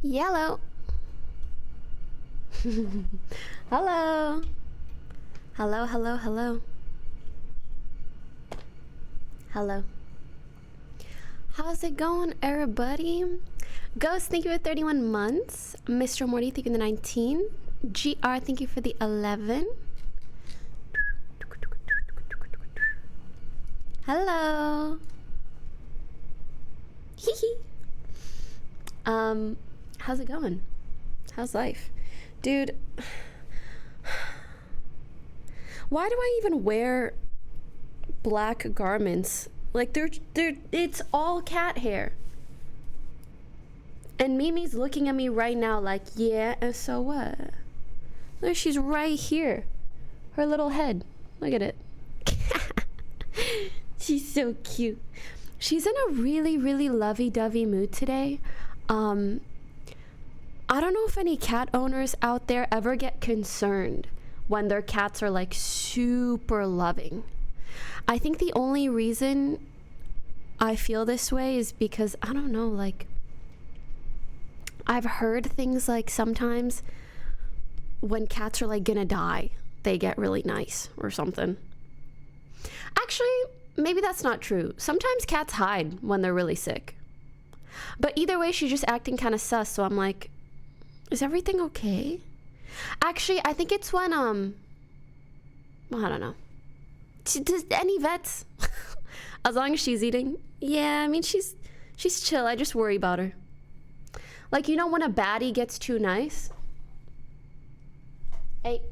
Yellow. Hello. Hello, hello, hello. Hello. How's it going, everybody? Ghost, thank you for 31 months. Mr. Morty, thank you for the 19. GR, thank you for the 11. Hello. Hee hee. How's it going? How's life? Dude, why do I even wear black garments? Like they're it's all cat hair. And Mimi's looking at me right now like, yeah, and so what? Look, she's right here. Her little head. Look at it. She's so cute. She's in a really, really lovey-dovey mood today. I don't know if any cat owners out there ever get concerned when their cats are like super loving. I think the only reason I feel this way is because, I don't know, like, I've heard things like sometimes when cats are like gonna die, they get really nice or something. Actually, maybe that's not true. Sometimes cats hide when they're really sick. But either way, she's just acting kind of sus, so I'm like, is everything okay? Actually, I think it's when, well, I don't know. Does any vets? As long as she's eating? Yeah, I mean, she's chill. I just worry about her. Like, you know when a baddie gets too nice? Hey.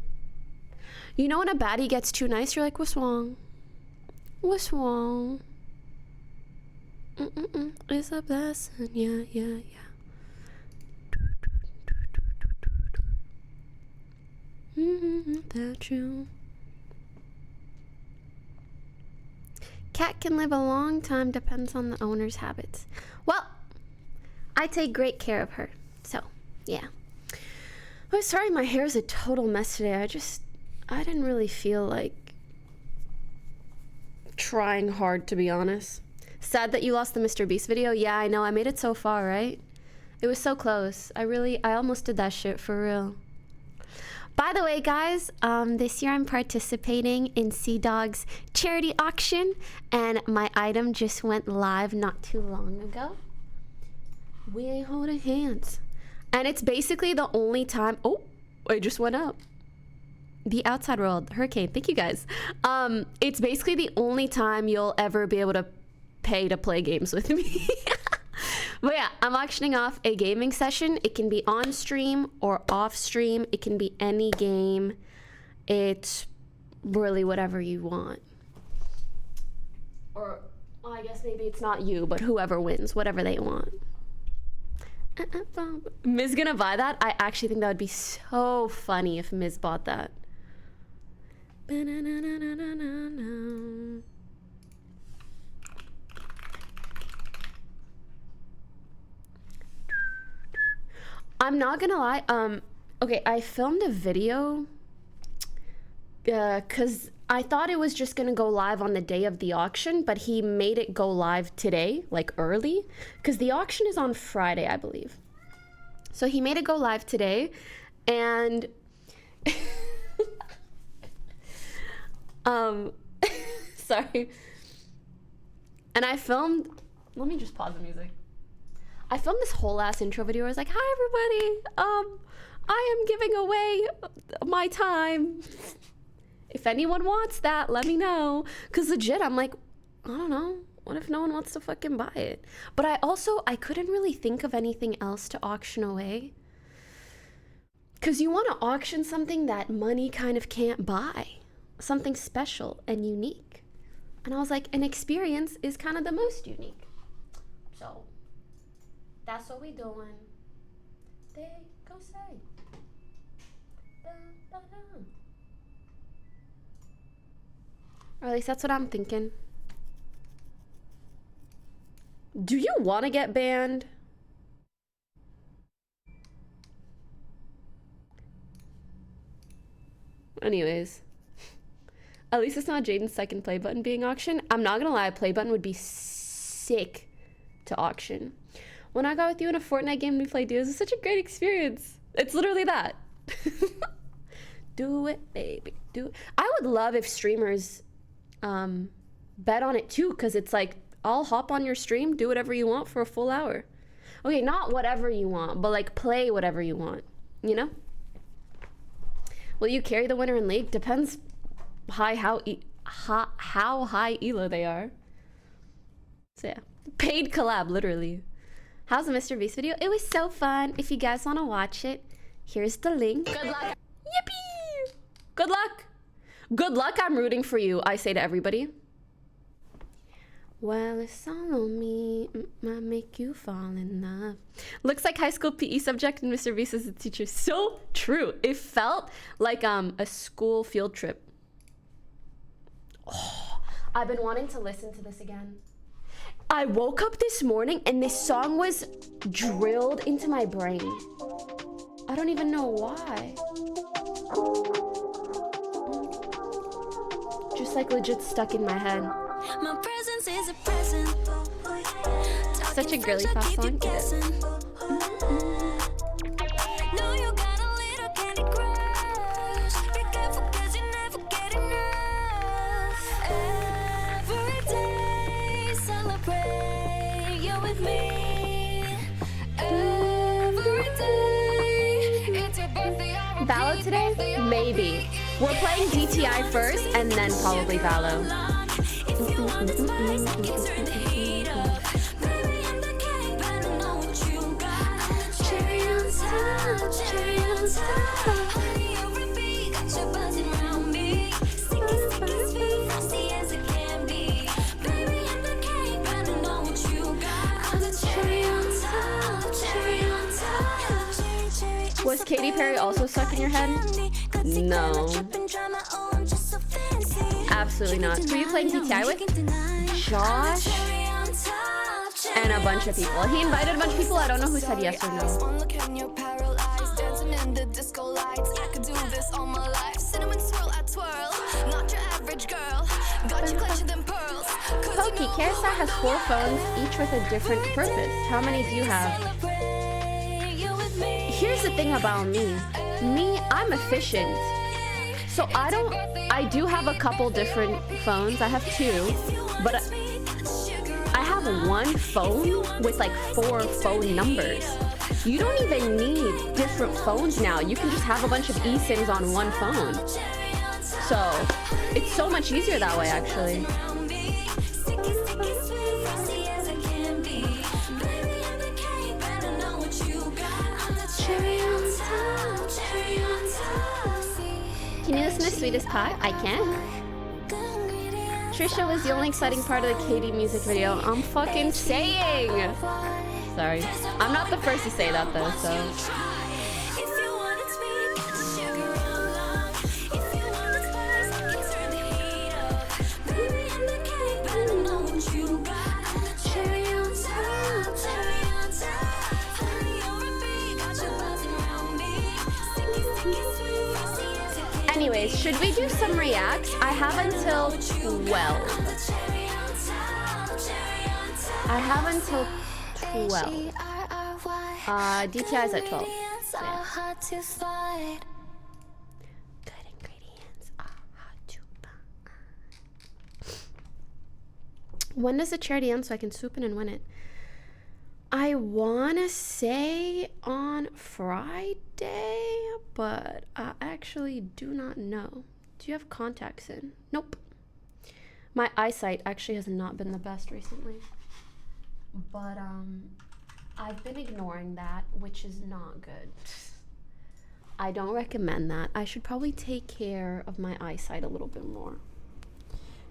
You know when a baddie gets too nice, you're like, what's wrong? What's wrong? It's a blessing, yeah, yeah, yeah. That true. Cat can live a long time, depends on the owner's habits. Well, I take great care of her, so yeah. Oh, sorry, my hair's a total mess today. I didn't really feel like trying hard, to be honest. Sad that you lost the Mr. Beast video. Yeah, I know, I made it so far, right? It was so close. I almost did that shit for real. By the way, guys, this year I'm participating in Sea Dog's charity auction, and my item just went live not too long ago. We ain't holding hands. And it's basically the only time... Oh, it just went up. The Outside World, Hurricane, thank you guys. It's basically the only time you'll ever be able to pay to play games with me. But yeah, I'm auctioning off a gaming session. It can be on stream or off stream. It can be any game. It's really whatever you want. Or, well, I guess maybe it's not you, but whoever wins, whatever they want. Miz gonna buy that? I actually think that would be so funny if Miz bought that. I'm not gonna lie, okay, I filmed a video, cause I thought it was just gonna go live on the day of the auction, but he made it go live today, like early, cause the auction is on Friday, I believe. So he made it go live today, and, sorry. And I filmed, let me just pause the music. I filmed this whole ass intro video. I was like, hi everybody, I am giving away my time. If anyone wants that, let me know. Cause legit, I'm like, I don't know. What if no one wants to fucking buy it? But I couldn't really think of anything else to auction away. Cause you want to auction something that money kind of can't buy. Something special and unique. And I was like, an experience is kind of the most unique. So that's what we doing. They go say. Or at least that's what I'm thinking. Do you want to get banned? Anyways. At least it's not Jaden's second play button being auctioned. I'm not gonna lie, a play button would be sick to auction. When I got with you in a Fortnite game, we played duos. It's such a great experience. It's literally that. Do it, baby. Do it. I would love if streamers bet on it too, because it's like, I'll hop on your stream, do whatever you want for a full hour. Okay, not whatever you want, but like play whatever you want, you know? Will you carry the winner in league? Depends how high elo they are. So yeah, paid collab, literally. How's the Mr. Beast video? It was so fun. If you guys want to watch it, here's the link. Good luck. Yippee! Good luck. Good luck. I'm rooting for you, I say to everybody. Well, it's all on me. Might make you fall in love. Looks like high school PE subject and Mr. Beast is the teacher. So true. It felt like a school field trip. Oh, I've been wanting to listen to this again. I woke up this morning and this song was drilled into my brain. I don't even know why. Just like legit stuck in my head. My presence is a present. Such a girly pop song. No, you got a little candy crush. Be careful 'cause you never get enough. Every day celebrate you with me. Every day it's your birthday. Valo today? Maybe. We're playing DTI first and then probably Valo. Was Katy Perry also stuck in your head? No. Absolutely not. Who are you playing DTI with? Josh and a bunch of people. He invited a bunch of people. I don't know who said yes or no. Poki, Carousel has 4 phones, each with a different purpose. How many do you have? Here's the thing about me. I'm efficient. So I do have a couple different phones. I have 2, but I have one phone with like 4 phone numbers. You don't even need different phones now. You can just have a bunch of eSIMs on one phone. So it's so much easier that way, actually. Can you listen to Sweetest Pie? I can. Trisha was the only exciting part of the Katy music video. I'm fucking saying. Sorry. I'm not the first to say that though, so. Anyways, should we do some reacts? I have until 12. I have until 12. DTI is at 12. So yeah. Good ingredients are hard to find. When does the charity end so I can swoop in and win it? I wanna say on Friday, but I actually do not know. Do you have contacts in? Nope. My eyesight actually has not been the best recently. But I've been ignoring that, which is not good. I don't recommend that. I should probably take care of my eyesight a little bit more.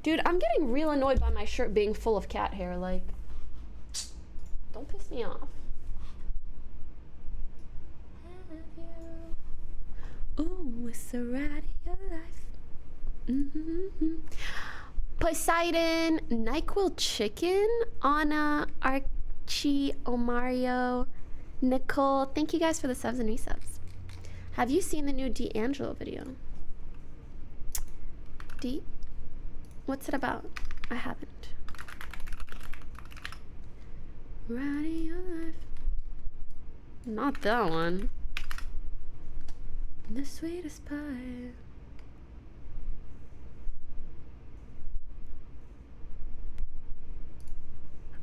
Dude, I'm getting real annoyed by my shirt being full of cat hair, like. Don't piss me off. Ooh, it's a ride of your life. Poseidon, NyQuil Chicken, Anna, Archie, Omario, Nicole. Thank you guys for the subs and resubs. Have you seen the new D'Angelo video? What's it about? I haven't. Riding your life. Not that one. The sweetest pie.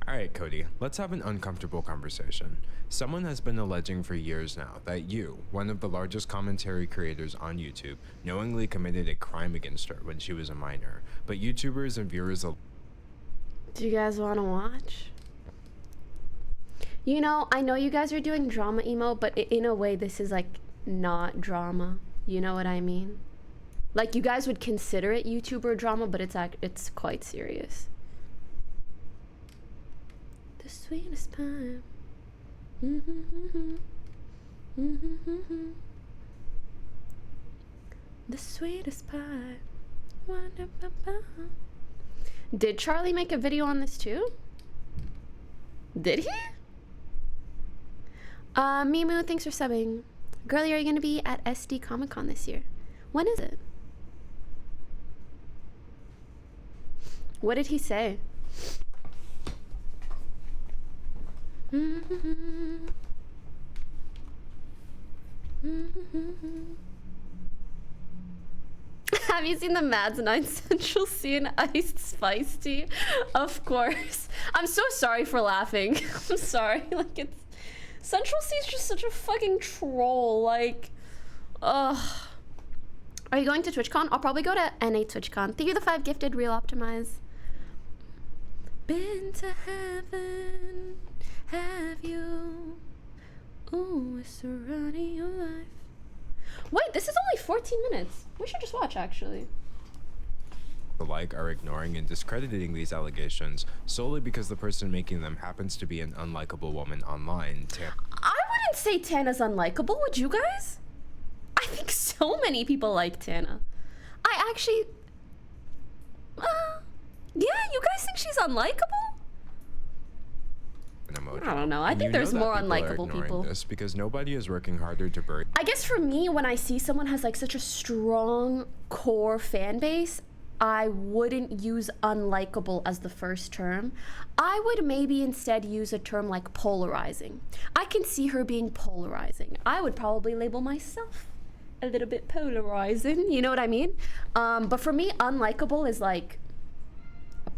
Alright, Cody, let's have an uncomfortable conversation. Someone has been alleging for years now that you, one of the largest commentary creators on YouTube, knowingly committed a crime against her when she was a minor, but YouTubers and viewers... Do you guys want to watch? You know, I know you guys are doing drama emo, but in a way this is like not drama. You know what I mean? Like, you guys would consider it YouTuber drama, but it's quite serious. The sweetest pie. The sweetest pie. Did Charlie make a video on this too? Did he? Mimu, thanks for subbing. Girlie, are you gonna be at SD Comic Con this year? When is it? What did he say? Have you seen the Mads 9 Central C and iced spice tea? Of course. I'm so sorry for laughing. I'm sorry. Like, it's... Central C is just such a fucking troll. Like, ugh. Are you going to TwitchCon? I'll probably go to NA TwitchCon. Thank you, the 5 gifted. Real Optimize. Been to heaven, have you? Ooh, it's running your life. Wait, this is only 14 minutes. We should just watch, actually. Alike are ignoring and discrediting these allegations solely because the person making them happens to be an unlikable woman online. I wouldn't say Tana's unlikable, would you guys? I think so many people like Tana. I actually... yeah, you guys think she's unlikable? I don't know. I think there's more unlikable people. This because nobody is working harder to bury. I guess for me, when I see someone has like such a strong core fan base, I wouldn't use unlikable as the first term. I would maybe instead use a term like polarizing. I can see her being polarizing. I would probably label myself a little bit polarizing, you know what I mean? But for me, unlikable is like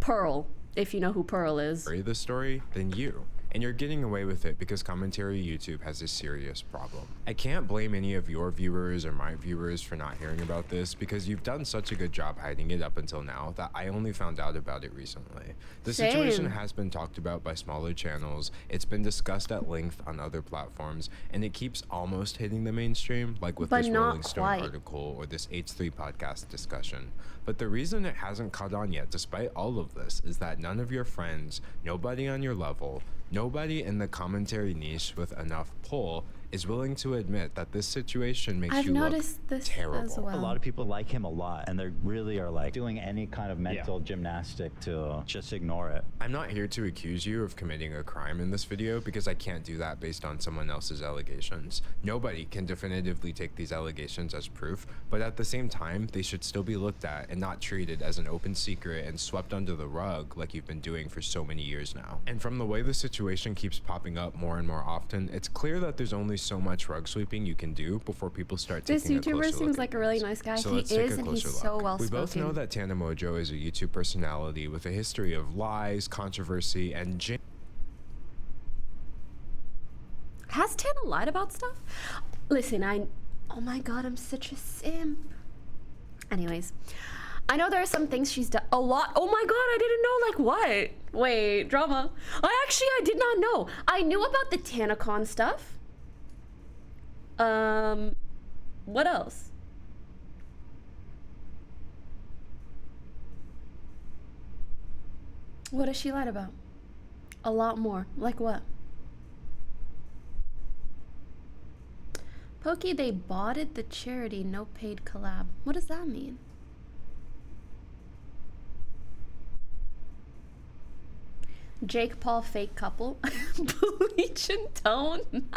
Pearl, if you know who Pearl is. Bury the story, then you. And you're getting away with it because commentary YouTube has a serious problem. I can't blame any of your viewers or my viewers for not hearing about this because you've done such a good job hiding it up until now that I only found out about it recently. The situation has been talked about by smaller channels, it's been discussed at length on other platforms, and it keeps almost hitting the mainstream, like with this Rolling Stone article or this H3 podcast discussion. But the reason it hasn't caught on yet, despite all of this, is that none of your friends, nobody on your level, nobody in the commentary niche with enough pull is willing to admit that this situation makes you look terrible. As well. A lot of people like him a lot, and they really are like doing any kind of mental gymnastic to just ignore it. I'm not here to accuse you of committing a crime in this video because I can't do that based on someone else's allegations. Nobody can definitively take these allegations as proof, but at the same time, they should still be looked at and not treated as an open secret and swept under the rug like you've been doing for so many years now. And from the way the situation keeps popping up more and more often, it's clear that there's only so much rug sweeping you can do before people start taking a closer look. This YouTuber seems like a really nice guy. He is, and he's so well spoken. We both know that Tana Mojo is a YouTube personality with a history of lies, controversy, and Has Tana lied about stuff? Listen, oh my god, I'm such a simp. Anyways, I know there are some things she's done a lot. Oh my god, I didn't know. Like what? Wait, drama. I did not know. I knew about the TanaCon stuff. What else? What has she lied about? A lot more. Like what? Pokey, they botted the charity, no paid collab. What does that mean? Jake Paul fake couple. Bleach and tone.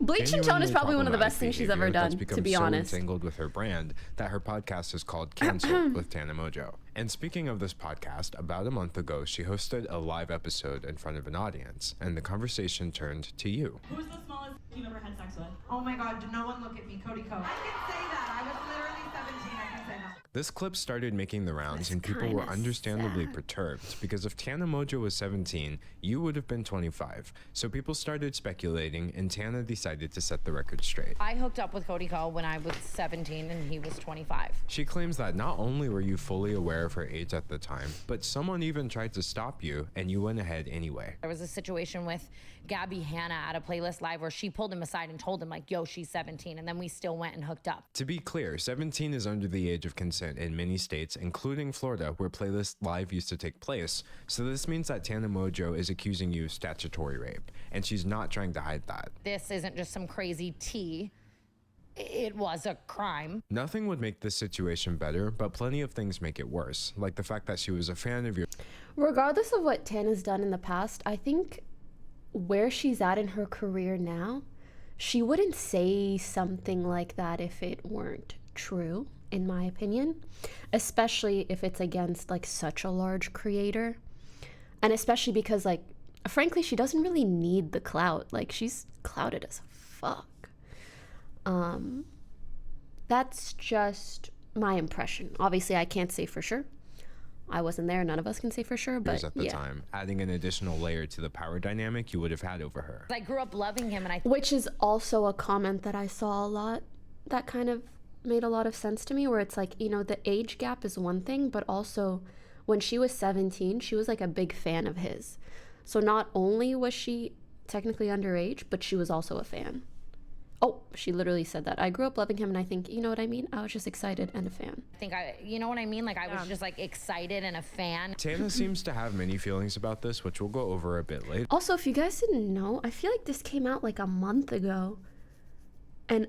Bleach and tone is probably one of the best things she's ever done, to be honest. Entangled with her brand that her podcast is called Cancelled with Tana Mojo. And speaking of this podcast, about a month ago, she hosted a live episode in front of an audience, and the conversation turned to you. Who's the smallest you've ever had sex with? Oh my God, no one look at me, Cody Ko. I can say that. I was literally 17. I can say that. This clip started making the rounds, and people were understandably perturbed because if Tana Mojo was 17, you would have been 25. So people started speculating, and Tana decided to set the record straight. I hooked up with Cody Ko when I was 17 and he was 25. She claims that not only were you fully aware of her age at the time, but someone even tried to stop you, and you went ahead anyway. There was a situation with Gabby Hanna at a Playlist Live where she pulled him aside and told him like, yo, she's 17, and then we still went and hooked up. To be clear, 17 is under the age of consent in many states, including Florida, where Playlist Live used to take place. So this means that Tana Mojo is accusing you of statutory rape, and she's not trying to hide that. This isn't just some crazy tea. It was a crime. Nothing would make this situation better, but plenty of things make it worse, like the fact that she was a fan of your... Regardless of what Tana's done in the past, I think where she's at in her career now, she wouldn't say something like that if it weren't true, in my opinion, especially if it's against like such a large creator, and especially because like frankly she doesn't really need the clout. Like, she's clouted as fuck. That's just my impression. Obviously I can't say for sure, I wasn't there, none of us can say for sure, but at the time, adding an additional layer to the power dynamic you would have had over her. I grew up loving him, and which is also a comment that I saw a lot that kind of made a lot of sense to me, where it's like, you know, the age gap is one thing, but also when she was 17, she was like a big fan of his. So not only was she technically underage, but she was also a fan. Oh, she literally said that. I grew up loving him, and I think, you know what I mean? I was just excited and a fan. I think you know what I mean? Like, I was just like excited and a fan. Tana seems to have many feelings about this, which we'll go over a bit later. Also, if you guys didn't know, I feel like this came out like a month ago, and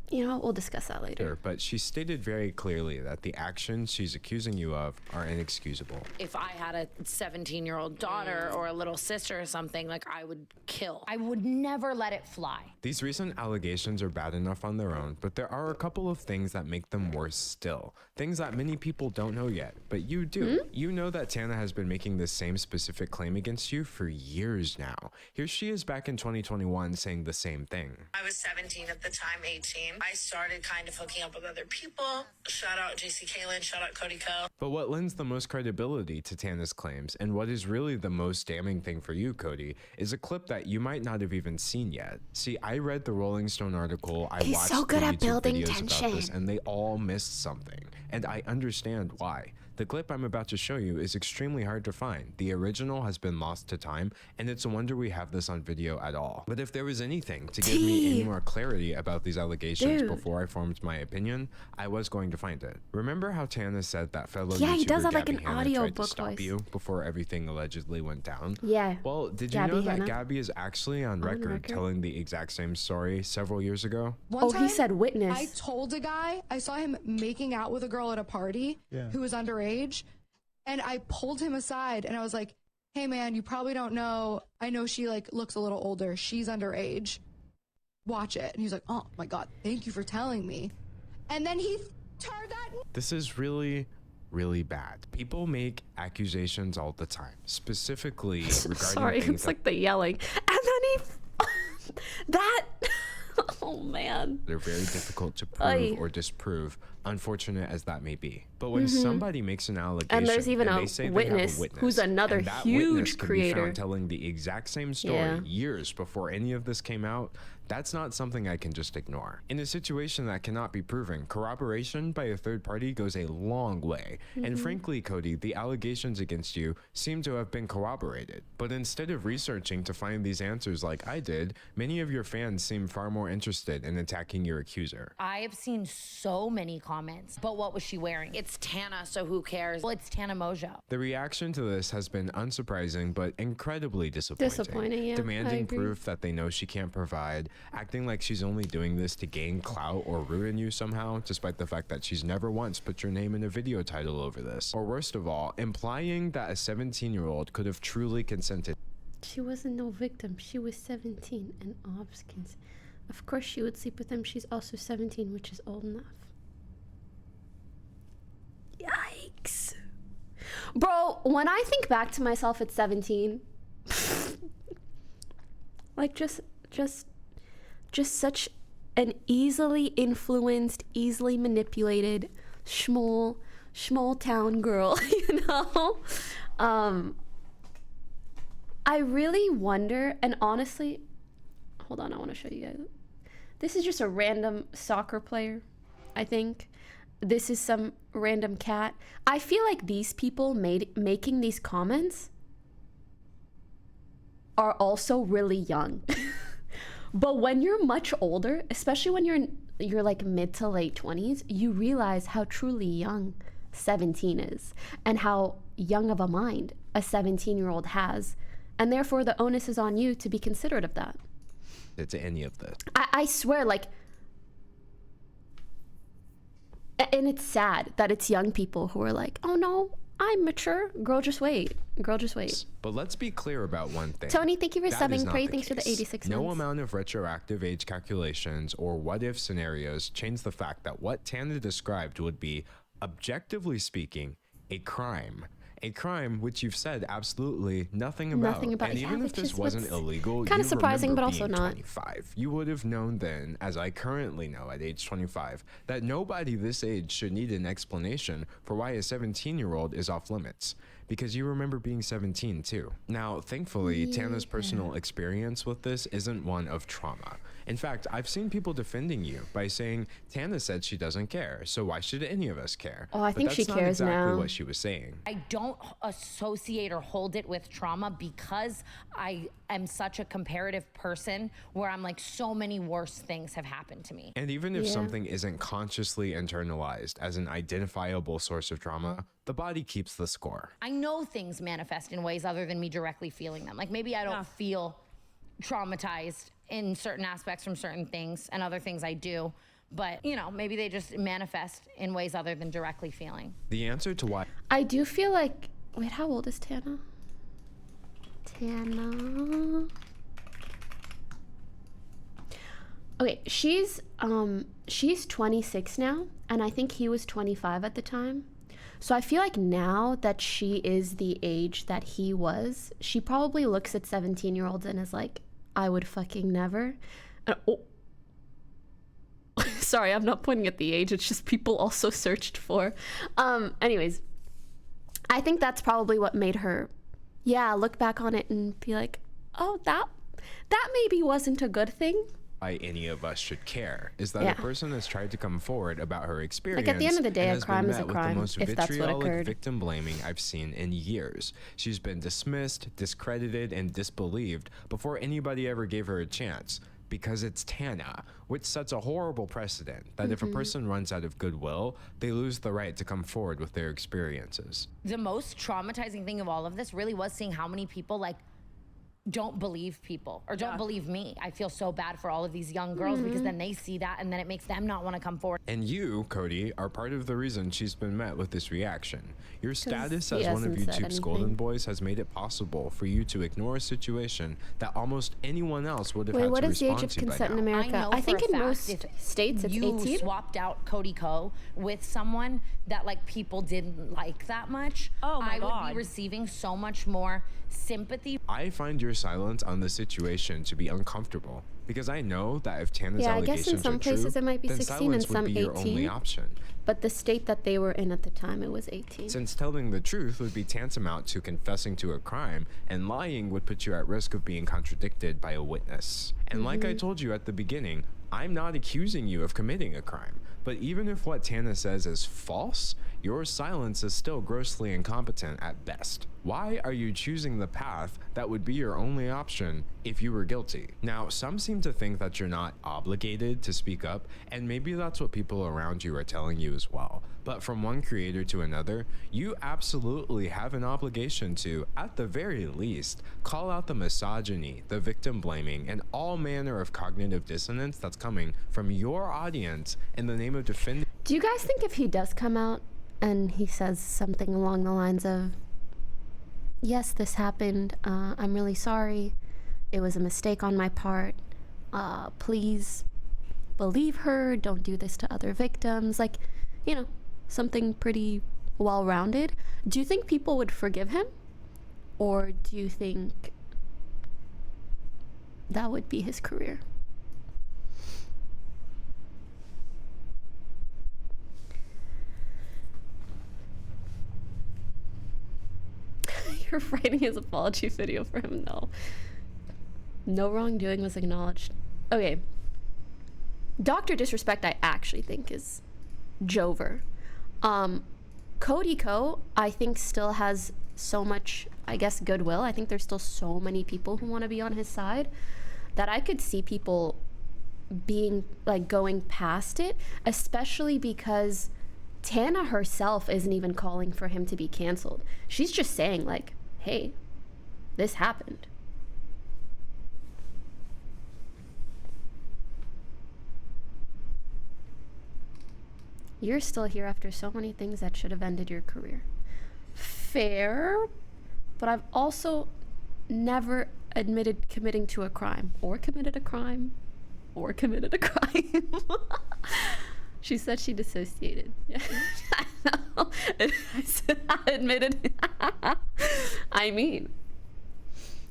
you know, we'll discuss that later. But she stated very clearly that the actions she's accusing you of are inexcusable. If I had a 17-year-old daughter or a little sister or something, like, I would kill. I would never let it fly. These recent allegations are bad enough on their own, but there are a couple of things that make them worse still. Things that many people don't know yet, but you do. You know that Tana has been making this same specific claim against you for years now. Here she is back in 2021 saying the same thing. I was 17 at the time, 18. I started kind of hooking up with other people. Shout out JC Kalen, shout out Cody Ko. But what lends the most credibility to Tana's claims, and what is really the most damning thing for you, Cody, is a clip that you might not have even seen yet. See, I read the Rolling Stone article, I watched so good the at YouTube building videos tension about this, and they all missed something. And I understand why. The clip I'm about to show you is extremely hard to find. The original has been lost to time, and it's a wonder we have this on video at all. But if there was anything to give me any more clarity about these allegations before I formed my opinion, I was going to find it. Remember how Tana said that fellow YouTuber he does have like Gabby an Hanna audio tried to book stop voice. You before everything allegedly went down? Yeah. Well, did you Gabby know that Hanna. Gabby is actually on record telling the exact same story several years ago? Oh, he said witness. I told a guy, I saw him making out with a girl at a party who was underage. And I pulled him aside and I was like, hey man, you probably don't know. I know she like looks a little older. She's underage. Watch it. And he's like, oh my God, thank you for telling me. And then he turned that. This is really, really bad. People make accusations all the time, specifically regarding Sorry, things it's like the yelling. And then he, that, oh man. they're very difficult to prove or disprove, unfortunate as that may be. But when somebody makes an allegation, And there's even and a they say witness they have a who's another and that huge witness can be creator. found telling the exact same story years before any of this came out, that's not something I can just ignore. In a situation that cannot be proven, corroboration by a third party goes a long way. And frankly, Cody, the allegations against you seem to have been corroborated. But instead of researching to find these answers like I did, many of your fans seem far more interested in attacking your accuser. I have seen so many comments, but what was she wearing? It's Tana, so who cares? Well, it's Tana Mojo. The reaction to this has been unsurprising, but incredibly disappointing. Disappointing, yeah, I Demanding agree. proof that they know she can't provide, acting like she's only doing this to gain clout or ruin you somehow, despite the fact that she's never once put your name in a video title over this. Or worst of all, implying that a 17-year-old could have truly consented. She wasn't no victim. She was 17 and Obskins. Of course she would sleep with him. She's also 17, which is old enough. Yikes. Bro, when I think back to myself at 17, like just such an easily influenced, easily manipulated, small town girl, you know? I really wonder, and honestly, hold on, I want to show you guys. This is just a random soccer player, I think. This is some random cat. I feel like these people making these comments are also really young. But when you're much older, especially when you're like mid to late 20s, you realize how truly young 17 is and how young of a mind a 17-year-old has. And therefore, the onus is on you to be considerate of that. To any of this. I swear, like, and it's sad that it's young people who are like, oh no, I'm mature. Girl, just wait. Girl, just wait. But let's be clear about one thing. Tony, thank you for That is subbing. not Pray, the thanks for the case. 86 No months. amount of retroactive age calculations or what-if scenarios change the fact that what Tana described would be, objectively speaking, a crime. A crime which you've said absolutely nothing about. Nothing about, and yeah, even if which this is wasn't what's illegal, kinda you surprising, remember but also being not. 25. You would have known then, as I currently know at age 25, that nobody this age should need an explanation for why a 17-year-old is off limits. Because you remember being 17 too. Now, thankfully, Tana's personal experience with this isn't one of trauma. In fact, I've seen people defending you by saying, Tana said she doesn't care, so why should any of us care? Oh, I think she But cares that's not exactly now. what she was saying. I don't associate or hold it with trauma because I am such a comparative person where I'm like, so many worse things have happened to me. And even if Yeah. something isn't consciously internalized as an identifiable source of trauma, the body keeps the score. I know things manifest in ways other than me directly feeling them. Like maybe I don't feel traumatized in certain aspects from certain things, and other things I do. But, you know, maybe they just manifest in ways other than directly feeling. The answer to why I do feel like, wait, how old is Tana? Tana. Okay, she's 26 now, and I think he was 25 at the time. So I feel like now that she is the age that he was, she probably looks at 17-year-olds and is like, I would fucking never. Oh. Sorry, I'm not pointing at the age. It's just people also searched for. Anyways, I think that's probably what made her, look back on it and be like, oh, that maybe wasn't a good thing. why any of us should care is that Yeah. a person has tried to come forward about her experience. Like, at the end of the day, and a has been crime is a met with crime, the most if that's what vitriolic occurred. victim blaming I've seen in years. She's been dismissed, discredited, and disbelieved before anybody ever gave her a chance. Because it's Tana, which sets a horrible precedent that if a person runs out of goodwill, they lose the right to come forward with their experiences. The most traumatizing thing of all of this really was seeing how many people like don't believe people or don't believe me. I feel so bad for all of these young girls because then they see that and then it makes them not want to come forward. And you, Cody, are part of the reason she's been met with this reaction. Your status he as one of hasn't said YouTube's golden anything. boys has made it possible for you to ignore a situation that almost anyone else would have Wait, had what to is the age respond of to by consent in now. America? know I for think a in fact most if states it's you 18. swapped out Cody Ko with someone that like people didn't like that much, Oh my I would God. be receiving so much more sympathy. I find your silence on the situation to be uncomfortable because I know that if Tana's Yeah, I guess allegations in some are places true, it might be then 16 and silence would some be your only 18. option. But the state that they were in at the time, it was 18. Since telling the truth would be tantamount to confessing to a crime, and lying would put you at risk of being contradicted by a witness. And like I told you at the beginning, I'm not accusing you of committing a crime. But even if what Tana says is false, your silence is still grossly incompetent at best. Why are you choosing the path that would be your only option if you were guilty? Now, some seem to think that you're not obligated to speak up, and maybe that's what people around you are telling you as well. But from one creator to another, you absolutely have an obligation to, at the very least, call out the misogyny, the victim blaming, and all manner of cognitive dissonance that's coming from your audience in the name of defending. Do you guys think if he does come out and he says something along the lines of, yes, this happened. I'm really sorry. It was a mistake on my part. Please believe her. Don't do this to other victims. Like, you know, something pretty well-rounded. Do you think people would forgive him? Or do you think that would be his career? You're writing his apology video for him? No. No wrongdoing was acknowledged. Okay. Dr. Disrespect, I actually think is Jover. Cody Ko, I think still has so much, I guess, goodwill. I think there's still so many people who want to be on his side that I could see people being like going past it, especially because Tana herself isn't even calling for him to be canceled. She's just saying like, hey, this happened. You're still here after so many things that should have ended your career. Fair, but I've also never admitted committing to a crime or committed a crime or committed a crime. She said she dissociated. I know. I said I admitted. I mean,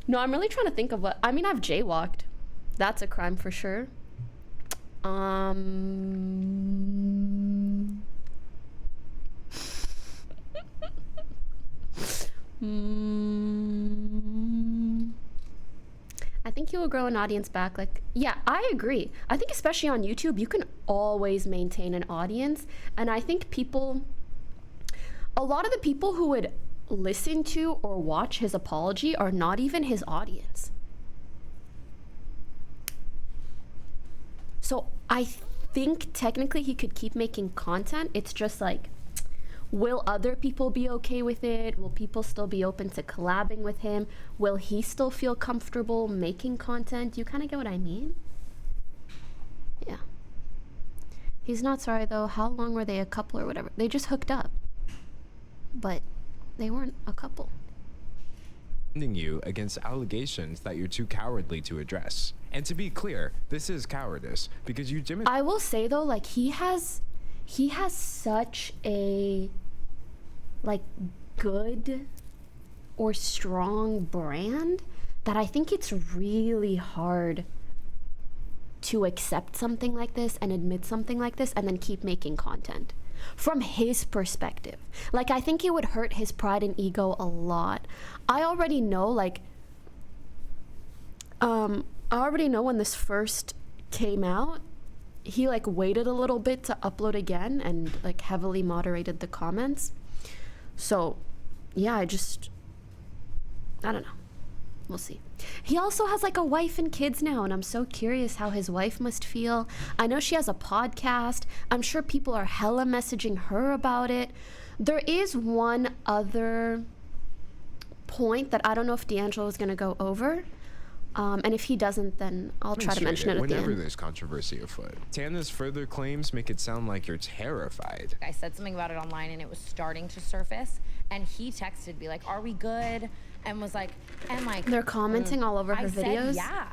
no, I'm really trying to think of what, I mean, I've jaywalked. That's a crime for sure. I think you will grow an audience back. Like, yeah, I agree. I think especially on YouTube, you can always maintain an audience. And I think a lot of the people who would listen to or watch his apology are not even his audience. So I think technically he could keep making content. It's just like, will other people be okay with it? Will people still be open to collabing with him? Will he still feel comfortable making content? You kind of get what I mean? Yeah. He's not sorry though. How long were they a couple or whatever? They just hooked up. But they weren't a couple. You against allegations that you're too cowardly to address. And to be clear, this is cowardice because you I will say though, like he has such a like good or strong brand that I think it's really hard to accept something like this and admit something like this and then keep making content from his perspective. Like I think it would hurt his pride and ego a lot. I already know like I already know when this first came out, he like waited a little bit to upload again and like heavily moderated the comments. So yeah, I don't know. We'll see. He also has like a wife and kids now, and I'm so curious how his wife must feel. I know she has a podcast. I'm sure people are hella messaging her about it. There is one other point that I don't know if D'Angelo is going to go over. And if he doesn't, then I'll try to mention it at the whenever end. there's controversy afoot. Tana's further claims make it sound like you're terrified. I said something about it online and it was starting to surface, and he texted me like, are we good? And was like, and like They're commenting all over her videos. Said, yeah.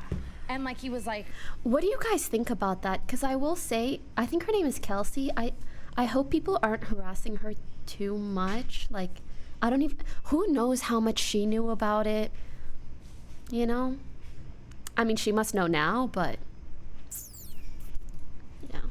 And like he was like, what do you guys think about that? Because I will say, I think her name is Kelsey. I hope people aren't harassing her too much. Like, I don't even, who knows how much she knew about it, you know? I mean, she must know now, but yeah.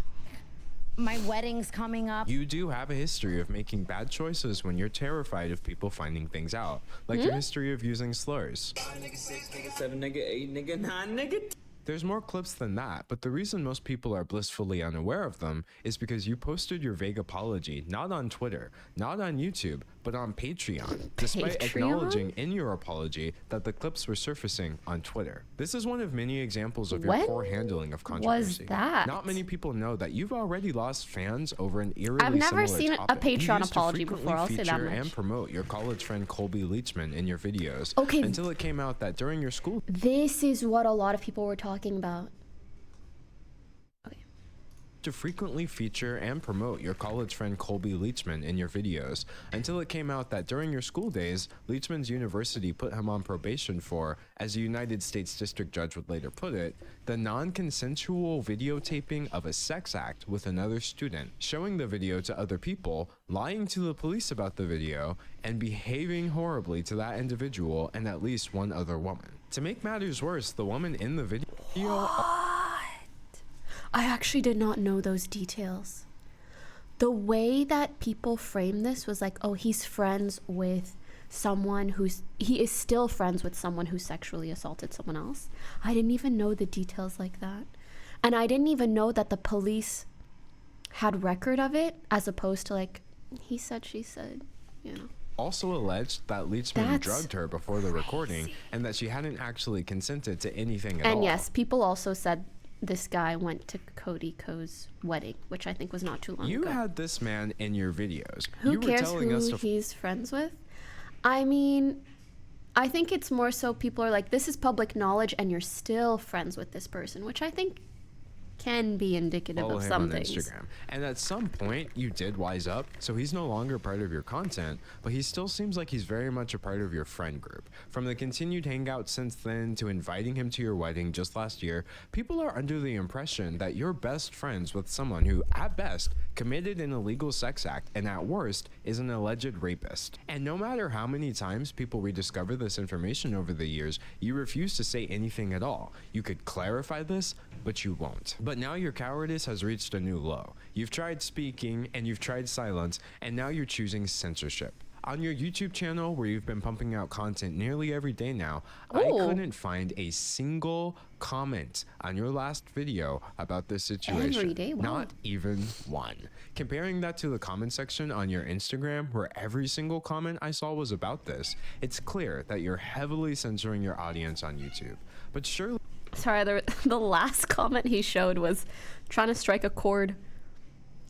my wedding's coming up. You do have a history of making bad choices when you're terrified of people finding things out. Like your history of using slurs. 5, nigga, 6, nigga, 7, nigga, 8, nigga, 9, nigga. There's more clips than that, but the reason most people are blissfully unaware of them is because you posted your vague apology not on Twitter, not on YouTube, but on Patreon, despite acknowledging in your apology that the clips were surfacing on Twitter. This is one of many examples of your When poor handling of controversy. was that? Not many people know that you've already lost fans over an eerily I've never similar seen a topic. Patreon You used to apology frequently before, I'll say that feature much. and promote your college friend Colby Leachman in your videos Okay. until it came out that during your school This is what a lot of people were talking about. Okay. to frequently feature and promote your college friend Colby Leachman in your videos, until it came out that during your school days, Leachman's university put him on probation for, as a United States District Judge would later put it, the non-consensual videotaping of a sex act with another student, showing the video to other people, lying to the police about the video, and behaving horribly to that individual and at least one other woman. To make matters worse, the woman in the video... I actually did not know those details. The way that people framed this was like, oh, he's friends with someone he is still friends with someone who sexually assaulted someone else. I didn't even know the details like that. And I didn't even know that the police had record of it, as opposed to like, he said, she said, you know. Also alleged that Leachman drugged her before the recording and that she hadn't actually consented to anything at all. And yes, people also said this guy went to Cody Ko's wedding, which I think was not too long ago. You had this man in your videos. Who you were cares telling who us he's friends with? I mean, I think it's more so people are like, this is public knowledge and you're still friends with this person, which I think can be indicative of some things. Instagram. And at some point you did wise up, so he's no longer part of your content, but he still seems like he's very much a part of your friend group. From the continued hangout since then to inviting him to your wedding just last year, people are under the impression that you're best friends with someone who, at best, committed an illegal sex act and at worst is an alleged rapist. And no matter how many times people rediscover this information over the years, you refuse to say anything at all. You could clarify this, but you won't. But now your cowardice has reached a new low. You've tried speaking and you've tried silence, and now you're choosing censorship. On your YouTube channel, where you've been pumping out content nearly every day now, I couldn't find a single comment on your last video about this situation. Every day? Wow. Not even one. Comparing that to the comment section on your Instagram, where every single comment I saw was about this, it's clear that you're heavily censoring your audience on YouTube. But surely... Sorry, the last comment he showed was trying to strike a chord,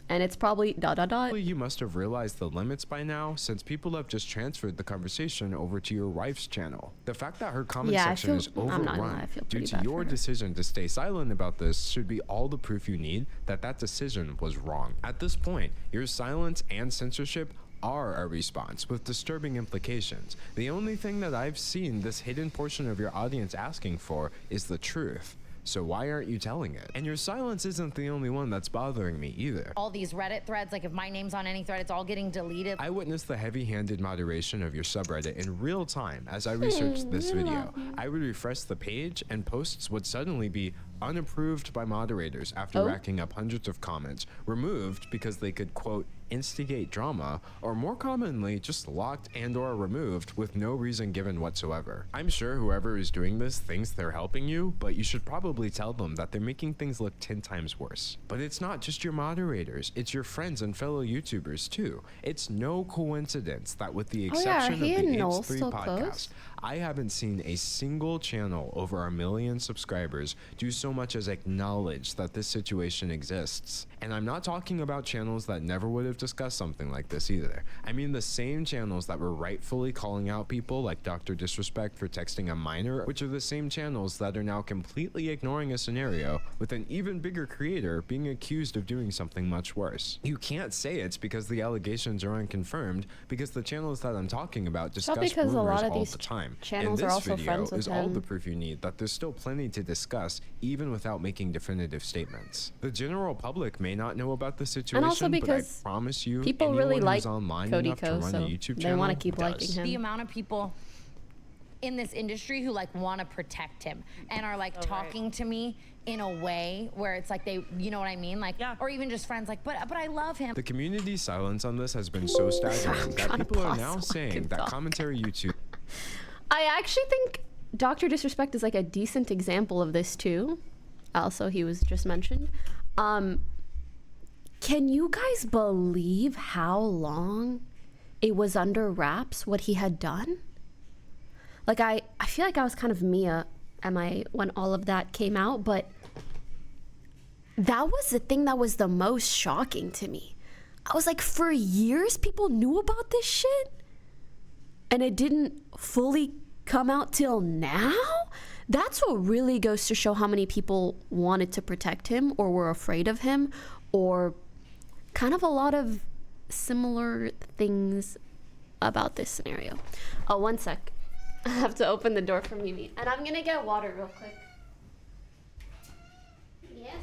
and it's probably ... You must have realized the limits by now, since people have just transferred the conversation over to your wife's channel. The fact that her comment section is overrun due to your decision to stay silent about this should be all the proof you need that that decision was wrong. At this point, your silence and censorship are a response with disturbing implications. The only thing that I've seen this hidden portion of your audience asking for is the truth. So why aren't you telling it? And your silence isn't the only one that's bothering me either. All these Reddit threads, like if my name's on any thread, it's all getting deleted. I witnessed the heavy-handed moderation of your subreddit in real time as I researched this video. I would refresh the page and posts would suddenly be unapproved by moderators after racking up hundreds of comments, removed because they could, quote, instigate drama, or more commonly just locked and or removed with no reason given whatsoever. I'm sure whoever is doing this thinks they're helping you, but you should probably tell them that they're making things look 10 times worse. But it's not just your moderators, it's your friends and fellow YouTubers too. It's no coincidence that with the exception of the H3 podcast, I haven't seen a single channel over 1 million subscribers do so much as acknowledge that this situation exists. And I'm not talking about channels that never would have discussed something like this either. I mean the same channels that were rightfully calling out people like Dr. Disrespect for texting a minor, which are the same channels that are now completely ignoring a scenario with an even bigger creator being accused of doing something much worse. You can't say it's because the allegations are unconfirmed, because the channels that I'm talking about discuss rumors all the time. Channels and are also this video friends with is all the proof you need that there's still plenty to discuss, even without making definitive statements. The general public may not know about the situation, and also but I because promise you, people really like Cody Ko, so they want to keep liking him. The amount of people in this industry who like want to protect him and are like talking to me in a way where it's like they, you know what I mean? Like, or even just friends like, but I love him. The community silence on this has been so staggering that people are now saying that commentary YouTube... I actually think Dr. Disrespect is like a decent example of this too. Also, he was just mentioned. Can you guys believe how long it was under wraps what he had done? Like I feel like I was kind of Mia when all of that came out, but that was the thing that was the most shocking to me. I was like, for years people knew about this shit and it didn't fully come out till now? That's what really goes to show how many people wanted to protect him or were afraid of him, or kind of a lot of similar things about this scenario. Oh, one sec. I have to open the door for Mimi. And I'm gonna get water real quick. Yes.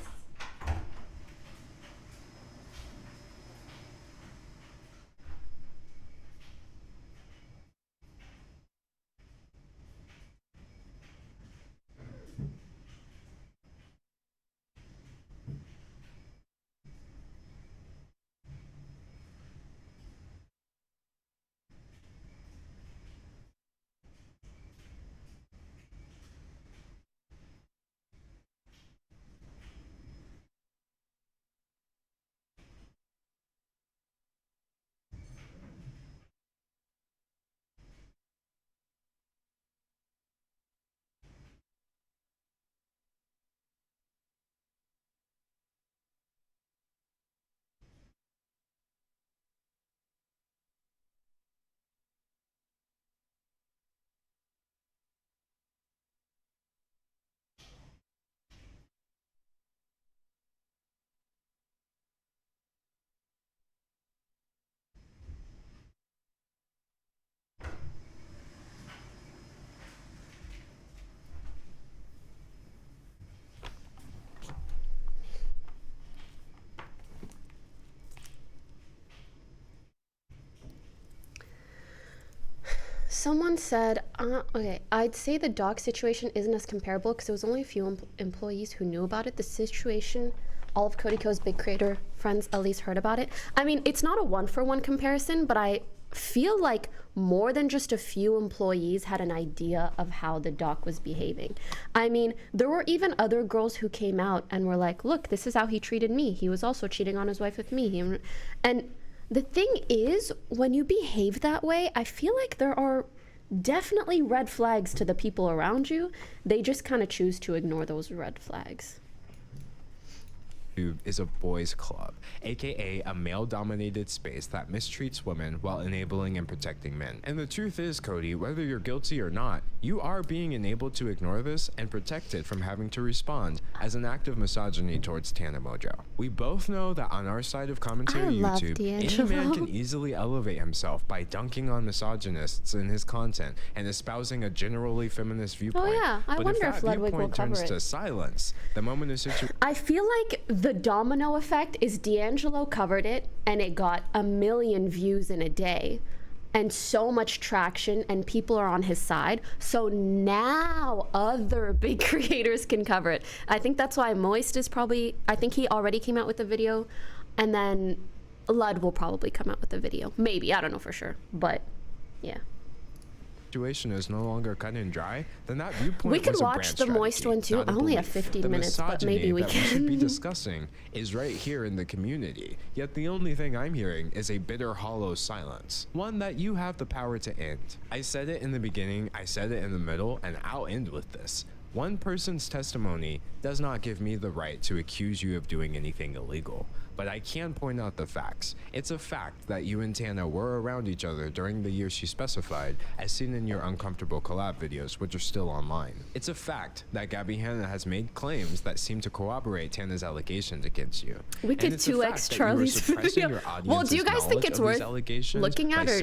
Someone said, okay, I'd say the dog situation isn't as comparable because there was only a few employees who knew about it. The situation, all of Cody Ko's big creator friends at least heard about it. I mean, it's not a one-for-one comparison, but I feel like more than just a few employees had an idea of how the doc was behaving. I mean, there were even other girls who came out and were like, look, this is how he treated me. He was also cheating on his wife with me. And the thing is, when you behave that way, I feel like there are definitely red flags to the people around you. They just kind of choose to ignore those red flags. Is a boys club, aka a male-dominated space that mistreats women while enabling and protecting men. And the truth is, Cody, whether you're guilty or not, you are being enabled to ignore this and protect it from having to respond as an act of misogyny towards Tana Mojo. We both know that on our side of commentary YouTube, any man can easily elevate himself by dunking on misogynists in his content and espousing a generally feminist viewpoint. Oh yeah, I wonder if Ludwig will cover turns to silence the moment a situation. I feel like the domino effect is D'Angelo covered it and it got 1 million views in a day and so much traction and people are on his side. So now other big creators can cover it. I think that's why Moist is probably, I think he already came out with a video, and then Lud will probably come out with a video. Maybe, I don't know for sure, but yeah. Situation is no longer cut and dry, then that viewpoint we could was a watch the brand Moist strategy, one too. I only have 15 minutes, but maybe we that we should be can. discussing is right here in the community. Yet the only thing I'm hearing is a bitter, hollow silence, one that you have the power to end. I said it in the beginning, I said it in the middle, and I'll end with this. One person's testimony does not give me the right to accuse you of doing anything illegal, but I can point out the facts. It's a fact that you and Tana were around each other during the years she specified, as seen in your uncomfortable collab videos, which are still online. It's a fact that Gabby Hanna has made claims that seem to corroborate Tana's allegations against you. We could 2x Charlie's video. Well, do you guys think it's worth looking at, or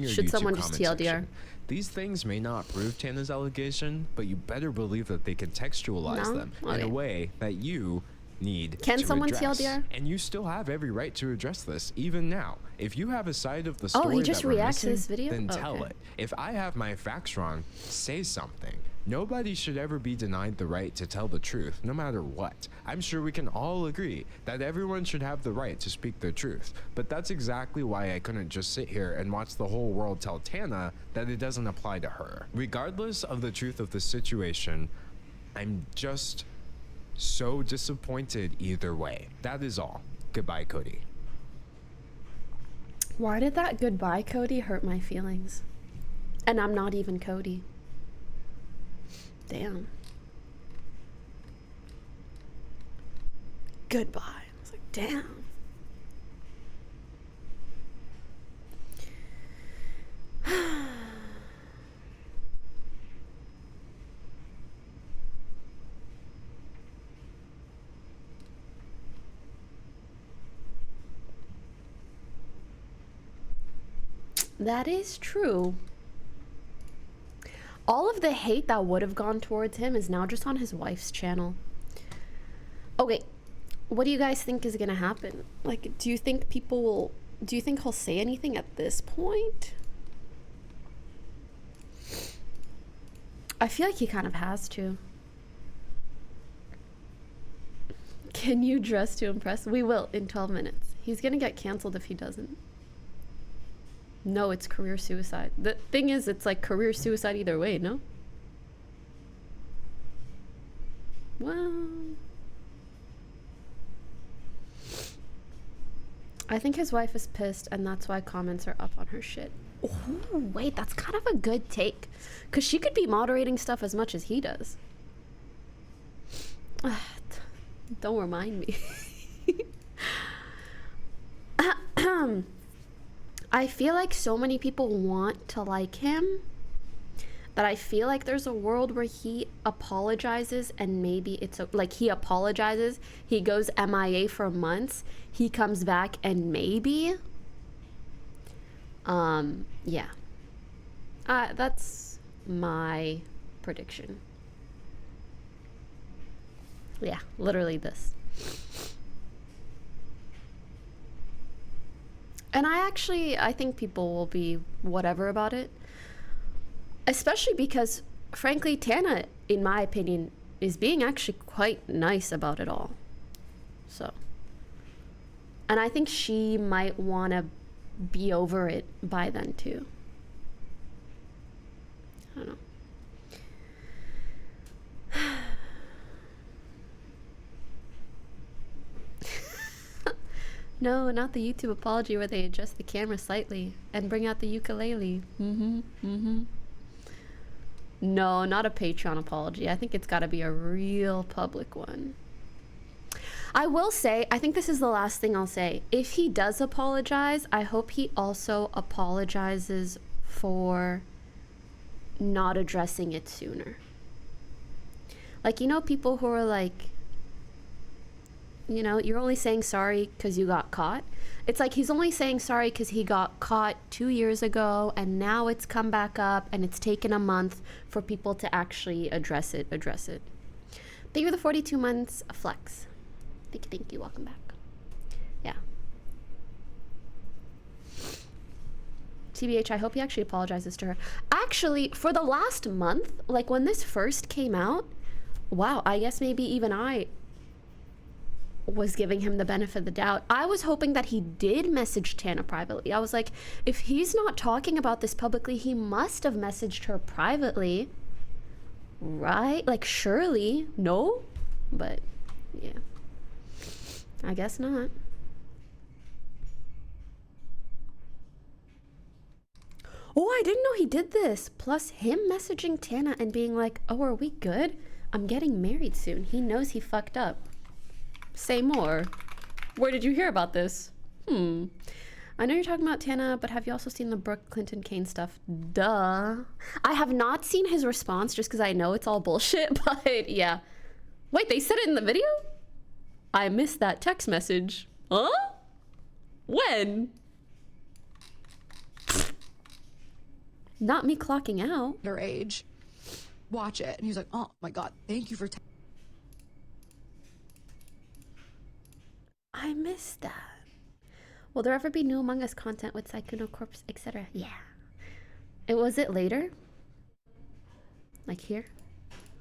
should someone just TLDR? These things may not prove Tana's allegation, but you better believe that they contextualize them in a way that you need Can to someone address. TLDR? And you still have every right to address this, even now. If you have a side of the story Oh, he just that we're reacts to missing, this video? then Oh, tell okay. it. If I have my facts wrong, say something. Nobody should ever be denied the right to tell the truth, no matter what. I'm sure we can all agree that everyone should have the right to speak their truth, but that's exactly why I couldn't just sit here and watch the whole world tell Tana that it doesn't apply to her. Regardless of the truth of the situation, I'm just so disappointed either way. That is all. Goodbye, Cody. Why did that goodbye, Cody, hurt my feelings? And I'm not even Cody. Damn. Goodbye. I was like, damn. That is true. All of the hate that would have gone towards him is now just on his wife's channel. Okay, what do you guys think is gonna happen? Like, do you think he'll say anything at this point? I feel like he kind of has to. Can you dress to impress? We will in 12 minutes. He's gonna get canceled if he doesn't. No, it's career suicide. The thing is, it's like career suicide either way, no? Well, I think his wife is pissed, and that's why comments are up on her shit. Oh, wait, that's kind of a good take. Because she could be moderating stuff as much as he does. Don't remind me. I feel like so many people want to like him that I feel like there's a world where he apologizes and maybe it's like he apologizes, he goes MIA for months, he comes back and maybe yeah, that's my prediction. Yeah, literally this. And I think people will be whatever about it. Especially because, frankly, Tana, in my opinion, is being actually quite nice about it all. So. And I think she might want to be over it by then, too. I don't know. No, not the YouTube apology where they adjust the camera slightly and bring out the ukulele. No, not a Patreon apology. I think it's got to be a real public one. I will say, I think this is the last thing I'll say. If he does apologize, I hope he also apologizes for not addressing it sooner. Like, you know, people who are like, you know, you're only saying sorry because you got caught. It's like he's only saying sorry because he got caught 2 years ago and now it's come back up and it's taken a month for people to actually address it. Thank you for the 42 months, Flex. Thank you, welcome back. Yeah. TBH, I hope he actually apologizes to her. Actually, for the last month, like when this first came out, wow, I guess maybe even I was giving him the benefit of the doubt. I was hoping that he did message Tana privately. I was like, if he's not talking about this publicly, he must have messaged her privately, right? Like, surely, no? But, yeah. I guess not. Oh, I didn't know he did this. Plus, him messaging Tana and being like, oh, are we good? I'm getting married soon. He knows he fucked up. Say more. Where did you hear about this? I know you're talking about Tana, but have you also seen the Brooke Clinton Kane stuff? Duh. I have not seen his response just because I know it's all bullshit, but yeah. Wait, they said it in the video? I missed that text message. Huh? When? Not me clocking out. Their age. Watch it. And he's like, oh my God, thank you for I missed that. Will there ever be new Among Us content with Saikuno Corpse, etc.? Yeah. Was it later? Like here?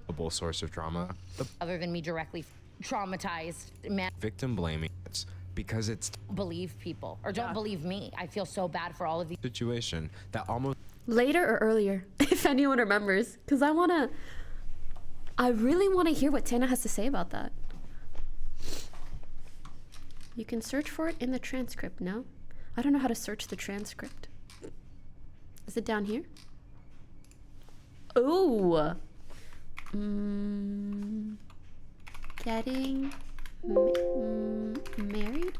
A source of drama. Other than me directly traumatized, man. Victim blaming. It's because it's believe people or don't believe me. I feel so bad for all of these. Situation that almost. Later or earlier, if anyone remembers. Because I really want to hear what Tana has to say about that. You can search for it in the transcript, no? I don't know how to search the transcript. Is it down here? Ooh. Getting married?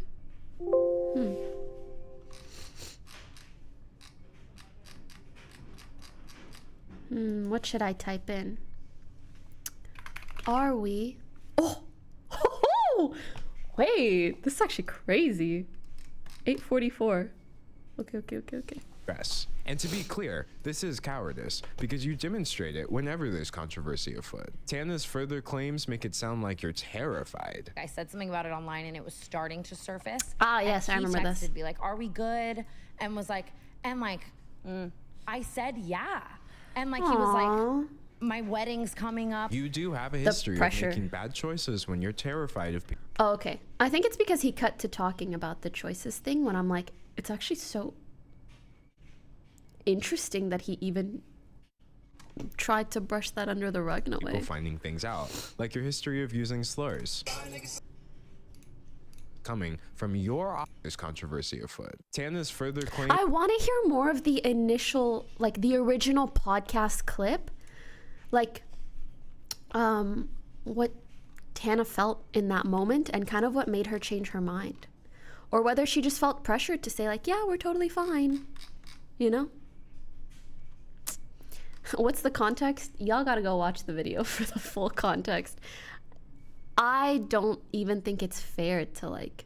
What should I type in? Are we? Oh! Wait, this is actually crazy. 8:44. Okay. address. And to be clear, this is cowardice because you demonstrate it whenever there's controversy afoot. Tana's further claims make it sound like you're terrified. I said something about it online and it was starting to surface. Ah, yes, I And he remember this. texted, be like, are we good? And was like, I said, yeah. And like, he was like, my wedding's coming up. You do have a history of pressure. making bad choices when you're terrified of people. Oh, okay. I think it's because he cut to talking about the choices thing when I'm like, it's actually so interesting that he even tried to brush that under the rug in a way. Finding things out, like your history of using slurs. Coming from your there's controversy afoot. Tana's further claim. I want to hear more of the initial, like the original podcast clip, like what Tana felt in that moment and kind of what made her change her mind, or whether she just felt pressured to say like, yeah, we're totally fine, you know. What's the context? Y'all gotta go watch the video for the full context. I don't even think it's fair to like